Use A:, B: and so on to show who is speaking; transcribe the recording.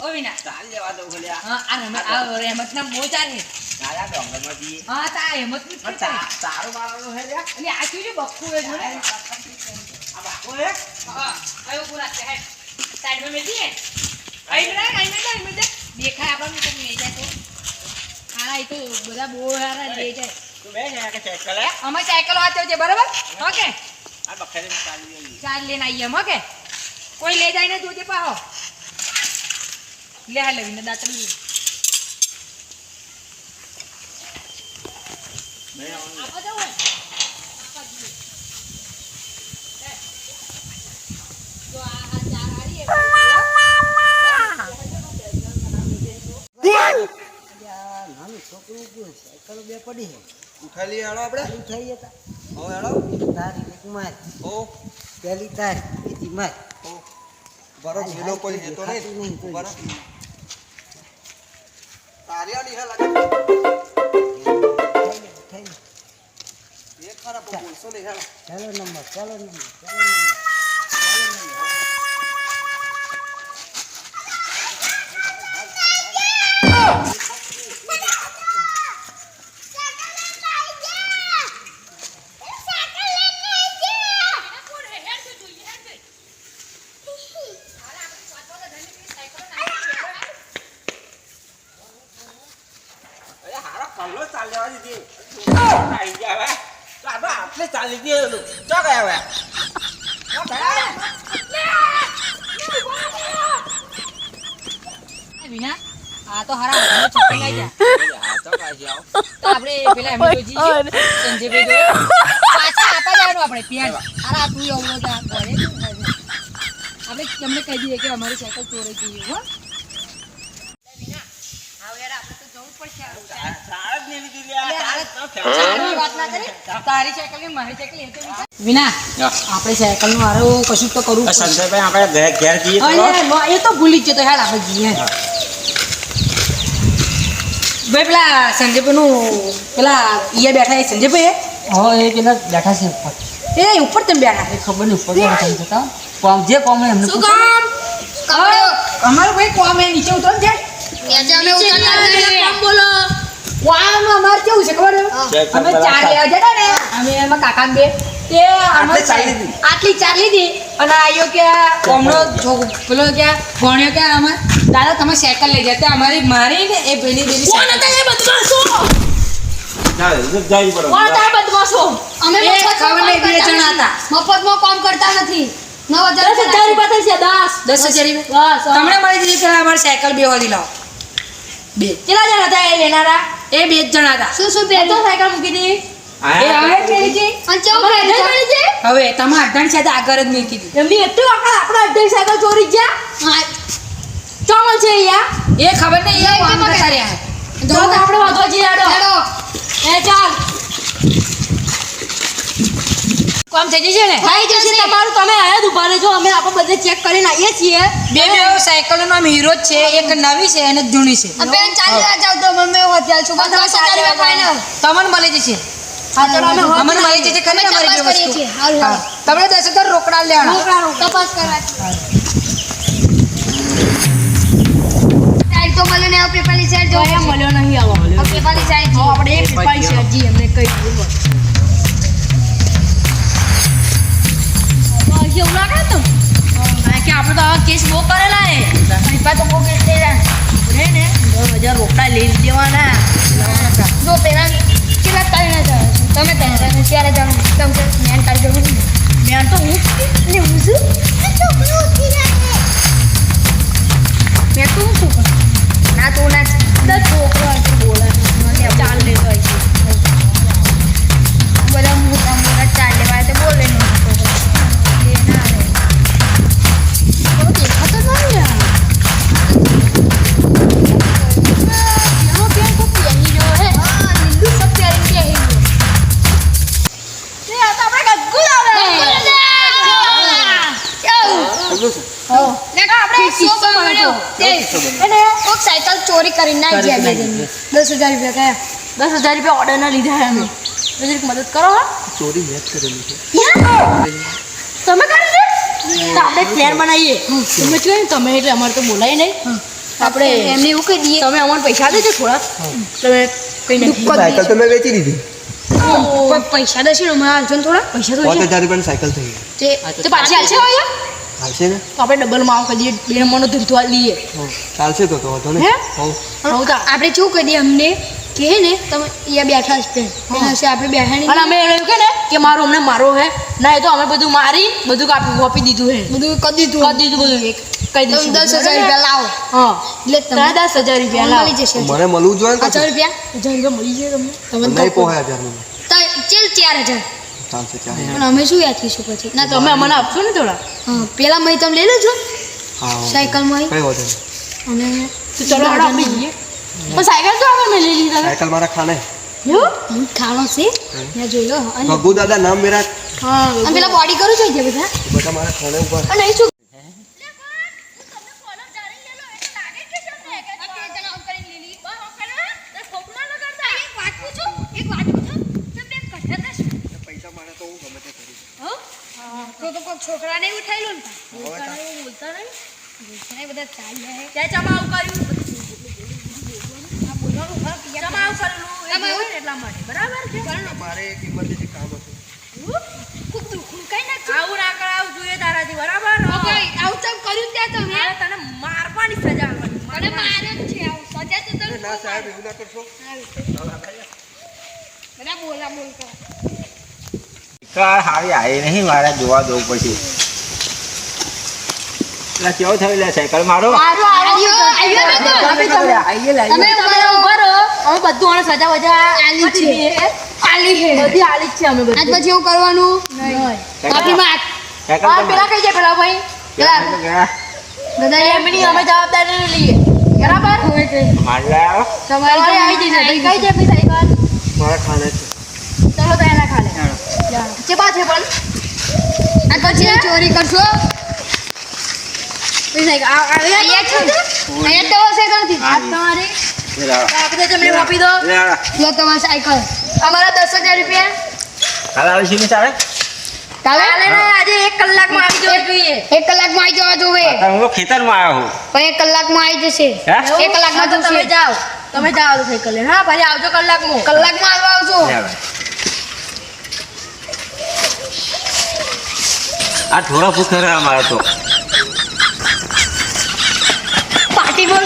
A: ઓ વિના
B: ચાલ લેવા દો ગલ્યા.
A: હા આ રહેમતના મોચાર છે
B: કાયા ડોંગરમાંથી.
A: હા તા હેમતની
B: પણ તારું મારવાનું હે લ્યા.
A: એટલે આ શું છે બક્કુ એ જોને
B: આ બાકો હે.
A: હા આયો પૂરા છે હે સાઈડમાં મેલી હે આઈ દે દેખાય આપણને તો લઈ જાય તો હા એ તો બધા બહુ સારા લઈ જાય
B: તું બે ને કે સાયકલ હે.
A: અમે સાયકલ વાંચો છે બરાબર ઓકે
B: આ બખેરે ચાલી ગઈ.
A: ચાલ લઈને આવીએ એમ ઓકે કોઈ લઈ જાય ને જોજે પાહો લે હા લઈને દાતરી
B: બે આવવાનું.
A: આપો જાવ હોય તો આ ચાર આડી
C: નાનું છોકરું ગયું સાયકલ બે પડી છે
B: ઉઠાઈ લઈએ હાલો આપણે.
C: ઉઠાઈએ તા
B: હવે હાલો.
C: તારી એક માર
B: ઓ
C: પહેલી તાર બીજી માર
B: ઓ બરો જીલો કોઈ હેતો
C: દેખાતું
B: નહીં.
C: નહીં કોઈ.
B: બરો તારિયાની હે લાગે.
C: ઉઠાઈ
B: એક ખરા પણ બોલશો નહીં હાલો.
C: ચાલો નંબર
B: અરે હારો કલ્લો ચાલ લેવા દીધી. આઈ ગયા હવે. તો આપણે આટલે ચાલી ગયેલું. ચો ગયા હવે.
A: વિના આ તો હારા મને ચક્કર લાગી જા
B: હા ચો કાઈ જાઓ.
A: તો આપણે પેલા એમ જોજી સંજયભાઈ જોડે પાછા આપા જવાનું આપણે પેન હારા તું એવડો જા કરે આપણે તમને કહી દઈએ કે અમારી સાયકલ ચોરાઈ ગઈ હો વિના હવે યાર આપણે તો જવું પડશે
B: સારા જ નહીં લીધી લ્યા.
A: સારી વાત ના કરી તારી સાયકલ ને મારી સાયકલ એ તો વિના આપણે સાયકલ નું હારો કશું તો કરવું પડશે
B: સંજયભાઈ આપણે ઘેર જઈએ તો.
A: એ તો ભૂલી જ જતો હેડ આપણે જઈએ ભાઈ પેલા સંજયભાઈ નું પેલા ઈયા બેઠા એ સંજયભાઈ
C: હા એ પેલા બેઠા છે ઉપર
A: એ ઉપર તમે બેઠા છે
C: ખબર નહીં ઉપર બેઠા જતા કોમ જે કોમ હોય એમને
A: શું કામ અમારું ભાઈ કોમ એ નીચે ઉતરો ને બોલો વામ અમાર કેવું છે ખબર અમે ચાર લેવા જતા ને અમે એમાં કાકા બે તે આટલી ચાર લીધી અને આયો કે હમણો પેલો કે ભણ્યો કે અમાર દાદા તમે સાયકલ લઈ જતા અમારી મારી ને એ પેલી પેલી કોણ હતા એ બદમાશો કોણ હતા બદમાશો અમે ખબર નહીં બે જણા હતા
D: મફતમાં કામ કરતા નથી 9000
A: રૂપિયા થશે 10,000 તમને મળી દીધી પેલા અમારી સાયકલ બે વાળી લાવો બે કેટલા જણા હતા એ લેનારા એ બે જ જણા હતા
D: શું
A: બે તો સાયકલ મૂકી દીધી એ હવે મેળી છે હવે તમે અડધાણ સાથે આગળ જ મૂકી દીધી એમની એટલું આપણે અડધાણ સાયકલ ચોરી ગયા ચોમલ છે યા એ ખબર નહીં એ કામ કરતા રહ્યા જો તો આપણે વાગવા જઈએ આડો એ ચાલ કામ થઈ જશે ને
D: થઈ જશે તમારું તમે આયા જ ઉભા રહેજો અમે આપણે બધે ચેક કરીને આવીએ છીએ
A: બે સાયકલનો નામ હીરો જ છે એક નવી છે અને જૂની છે
D: બેન ચાલી જાવ તો મમ્મી હોત્યા છું બધા 10,000 રૂપિયા ફાઇનલ
A: તમને મળી જશે
D: હા ચલો અમે
A: અમને મળી જશે ખરી અમારી
D: તપાસ કરીએ છીએ
A: હા તમને 10,000 રોકડા લેવાના
D: તપાસ કરવા સાઈડ તો મળ્યો ને પેપરની સાઈડ જો
A: મળ્યો નહીં આવો
D: પેપરની સાઈડ
A: આપણે એક પેપરની સાઈડ એમને કહી દીધું
D: એવું લાગે તો
A: કે આપણે તો આવા કેસ બહુ કરેલા હે પૈસા તો બહુ કેસ થઈ જાય રે ને 10,000 રોકડા લઈ દેવાના
D: જો પેલા કેટલા તારીને જાવ તમે ત્યારે ત્યારે જાવ તમે મેન તારી જવું
A: મેં તો હું
D: ને હું શું છોકરો ઉઠી જાય
A: મેં તો શું કરું ના તો ના છોકરો બોલે મને ચાલ લેતો હોય
D: બધા મોટા મોટા ચાલ લેવા તે બોલે નહીં દેખાતો નહીં યાર યહાં पे को यही जो है नीलू सब प्यारी के है ये आता આપણે ગગ્ગુ આવે આપણે કિસ્સો મળ્યો એને એક સાયકલ ચોરી કરીને ના ગયા બે જણ 10,000 રૂપિયા કયા
A: 10,000 રૂપિયા ઓર્ડર ના લીધા અમે જરીક મદદ કરો હા
C: ચોરી મેચ કરેલી છે
A: તમે કરી દે તો આપણે પ્લાન બનાવીએ તમે કહ્યું તમે એટલે અમારે તો બોલાય નહીં આપણે
D: એમને એવું કહી દઈએ
A: તમે અમને પૈસા દેજો થોડા તમે કઈ નથી
C: સાયકલ તો મેં વેચી દીધી
D: પૈસા દેશે ને અમારા હાલજો ને થોડા
A: પૈસા તો
C: 5000 રૂપિયાની સાયકલ થઈ ગઈ
A: તે પાછી હાલશે હવે
C: હાલશે ને
A: તો આપણે ડબલ માં કરી દઈએ બે નંબરનો ધંધો આલી દઈએ
C: ચાલશે તો વાંધો
A: હે?
C: નહીં હોવ
A: રહું તા
D: આપણે શું કહી દઈએ અમને કે હે ને તમે અહીંયા બેઠા છે એના છે આપણે બેઠા
A: અને અમે એને એવું કે ને કે મારો અમને મારો હે ના એ તો અમે બધું મારી બધું આપી દીધું હે
D: બધું કરી દીધું
A: બધું એક કહી
D: તમે
A: દઈશું
D: 10,000 રૂપિયા લાવો
A: હા
D: એટલે
A: તમે 10,000 રૂપિયા લાવો
D: મળી જશે
C: મને મળવું જોઈએ ને
D: 1000 રૂપિયા
A: 1000 રૂપિયા મળી જાય તમને
C: નહીં પોહાય 1000 નું
D: તો ચેલ 4000
C: ચાલશે ચાલે
D: પણ અમે શું યાદ કરીશું પછી
A: ના તમે અમને આપશો ને થોડા
D: હા પેલા મય તમે લઈ લેજો
C: હા
D: સાયકલમાં
C: કઈ વાંધો નહીં
D: અને
A: તો ચલો આપણે આપી દઈએ પણ સાયકલ તો આગળ મેં લઈ લીધા
C: સાયકલ મારા ખાને
A: એવું
D: ખાણો છે ત્યાં જોઈ લો અને
C: ભગુ દાદા નામ મેરા
A: હા
D: અને પેલા બોડી કરું છે બધા
C: બધા મારા ખાને ઉપર
D: અને અહીં શું
C: પૈસા મારે તો હું ગમે તે કરી
D: તો કોઈ છોકરાને ઉઠાયેલું ને
A: બોલતા નહીં
D: ઘણા બધા ચાલ્યા
A: ત્યાં ચમા આવું કર્યું ચમા આવું કરેલું
D: એવું?
A: એટલા માટે બરાબર છે
C: મારે એક ઇમરજન્સી કામ હતું
D: ખૂબ દુઃખું કઈ નથી
A: આવું ના કરાવું જોઈએ તારાથી બરાબર
D: આવું તો કર્યું ત્યાં તમે
A: મારે તને મારવાની સજા આપવાની
D: મને મારે જ છે આવું સજા તો તમે
C: ના સાહેબ એવું ના કરશો
D: બધા બોલા બોલ કરો
B: હારી આવી નહીં મારે જોવા દઉં પછી એટલે કેવો થયું લે સાયકલ મારો
D: તમે
A: તમે ઉભા રહો અમે બધું આને સજા વજા
D: આલી છે. આલી હે
A: બધી આલી જ છે અમે
D: આજ
A: બધી
D: પછી એવું કરવાનું માફી માંગ
B: સાયકલ
A: હા
B: તો
A: પેલા કઈ જાય પેલા ભાઈ
B: ગયા તો ગયા.
D: બધા
A: એમની અમે જવાબદારી નહીં લઈએ બરાબર
B: મારે લાવો.
A: તમારે આવી જશે કઈ જાય આપણી સાયકલ
C: મારા ખાને છે
A: ચલો તો એના ખાલે છે બા છે પણ
D: આજ પછી ચોરી કરશો
A: અહીંયા
D: અહીંયા છે અહીંયા તો સાયકલ હતી
A: આ તમારી
B: લે લાવો.
A: આપી દો તમને આપી દો
B: લે લાવો.
D: લો તમારી સાયકલ
A: અમારા 10,000 રૂપિયા
B: કાલે આવી છે ને ચાલે?
D: કાલે
A: કાલે ને આજે 1 કલાકમાં આવી જવું જોઈએ
D: 1 કલાકમાં આવી જવા જોવે
B: અત્યારે હું તો ખેતરમાં આવ્યો છું.
D: પણ 1 કલાકમાં આવી જશે
B: હે?
D: 1 કલાકમાં
A: તો તમે
D: જશે
A: જાઓ તો સાયકલ લઈને હા ભાઈ આવજો કલાકમાં
D: કલાકમાં આવવા આવજો
B: લે હવે. આ થોડા પૂછે અમારે તો
A: પાર્ટી બોલ